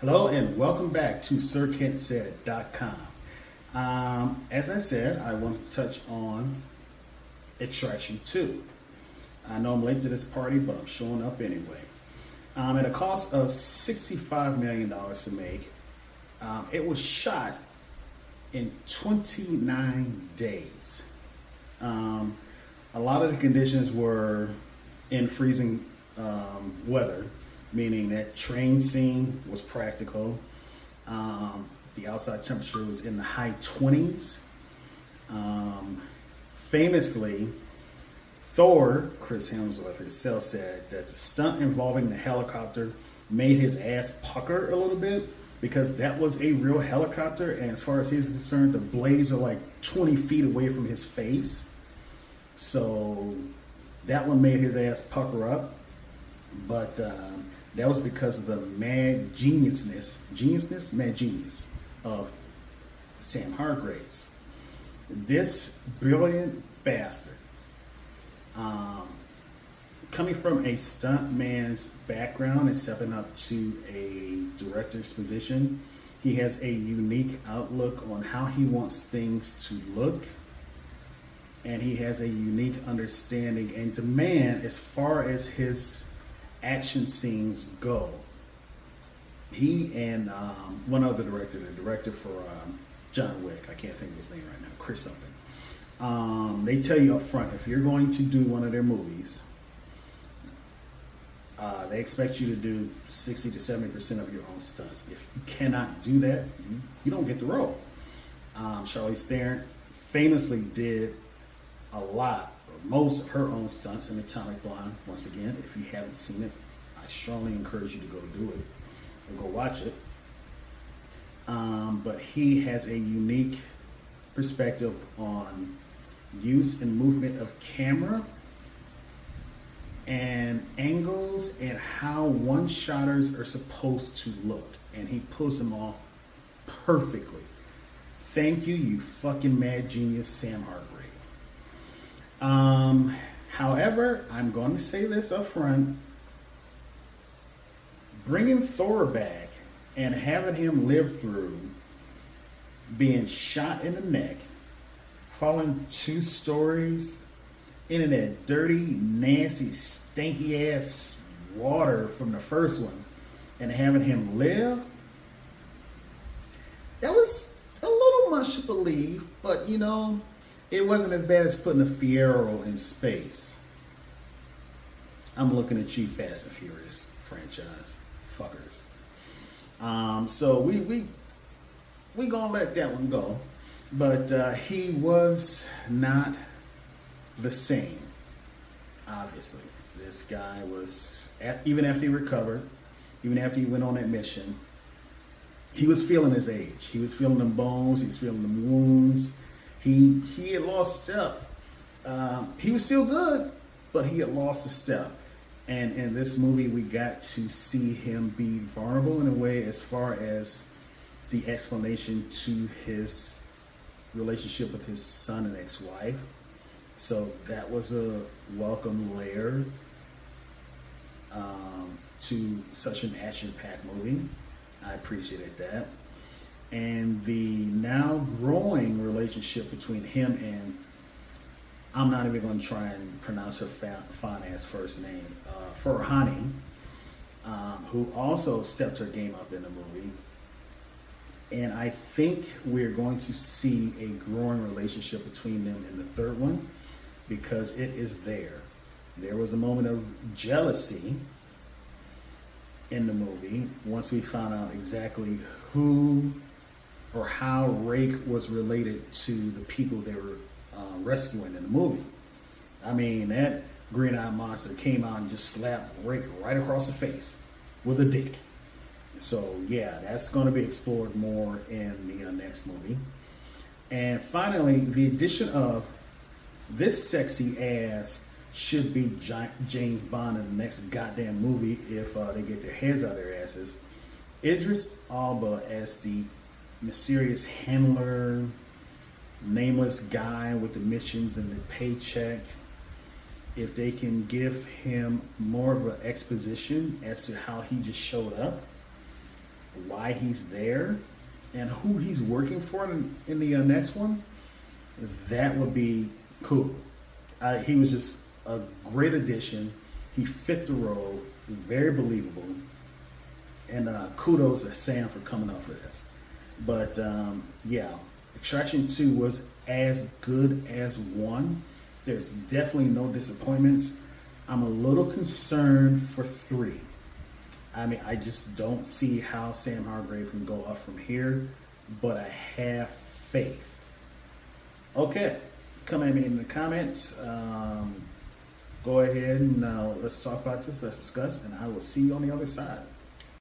Hello and welcome back to SirKentSaid.com. As I said, I want to touch on Extraction 2. I know I'm late to this party, but I'm showing up anyway. At a cost of $65 million to make, it was shot in 29 days. A lot of the conditions were in freezing weather, meaning that train scene was practical. The outside temperature was in the high 20s. Famously, Thor, Chris Hemsworth himself, said that the stunt involving the helicopter made his ass pucker a little bit because that was a real helicopter, and as far as he's concerned, the blades are like 20 feet away from his face. So that one made his ass pucker up. But that was because of the mad genius of Sam Hargrave. This brilliant bastard, coming from a stuntman's background and stepping up to a director's position, he has a unique outlook on how he wants things to look, and he has a unique understanding and demand as far as his action scenes go. He and one other director, the director for John Wick, I can't think of his name right now, Chris something. They tell you up front, if you're going to do one of their movies, they expect you to do 60 to 70% of your own stunts. If you cannot do that, you don't get the role. Charlize Theron famously did a lot, or most of her own stunts in Atomic Blonde. Once again, if you haven't seen it, I strongly encourage you to go do it or go watch it. But he has a unique perspective on use and movement of camera and angles and how one-shotters are supposed to look, and he pulls them off perfectly. Thank you, you fucking mad genius, Sam Hargrave. However, I'm going to say this up front. Bringing Thor back and having him live through being shot in the neck, falling 2 stories into that dirty, nasty, stinky ass water from the first one, and having him live, that was a little much to believe, but you know, it wasn't as bad as putting a Fiero in space. I'm looking at you, Fast and Furious franchise fuckers. So we gonna let that one go, but he was not the same. Obviously, this guy was even after he recovered, even after he went on that mission, he was feeling his age. He was feeling them bones. He was feeling them wounds. He had lost a step. He was still good, but he had lost a step. And in this movie, we got to see him be vulnerable in a way as far as the explanation to his relationship with his son and ex-wife. So that was a welcome layer to such an action-packed movie. I appreciated that. And the now growing relationship between him and, I'm not even going to try and pronounce her fine ass first name, Farhani, who also stepped her game up in the movie. And I think we're going to see a growing relationship between them in the third one, because it is there. There was a moment of jealousy in the movie once we found out exactly who or how Rake was related to the people they were rescuing in the movie. I mean, that green-eyed monster came out and just slapped Rake right across the face with a dick. So yeah, that's going to be explored more in the next movie. And finally, the addition of this sexy ass should be James Bond in the next goddamn movie if they get their heads out of their asses. Idris Elba as the mysterious handler, nameless guy with the missions and the paycheck. If they can give him more of an exposition as to how he just showed up, why he's there and who he's working for in the next one, that would be cool. He was just a great addition. He fit the role, very believable, and kudos to Sam for coming up for this. But yeah, Extraction 2 was as good as 1. There's definitely no disappointments. I'm a little concerned for 3. I mean, I just don't see how Sam Hargrave can go up from here, but I have faith. Okay, come at me in the comments. Go ahead and let's talk about this, let's discuss, and I will see you on the other side.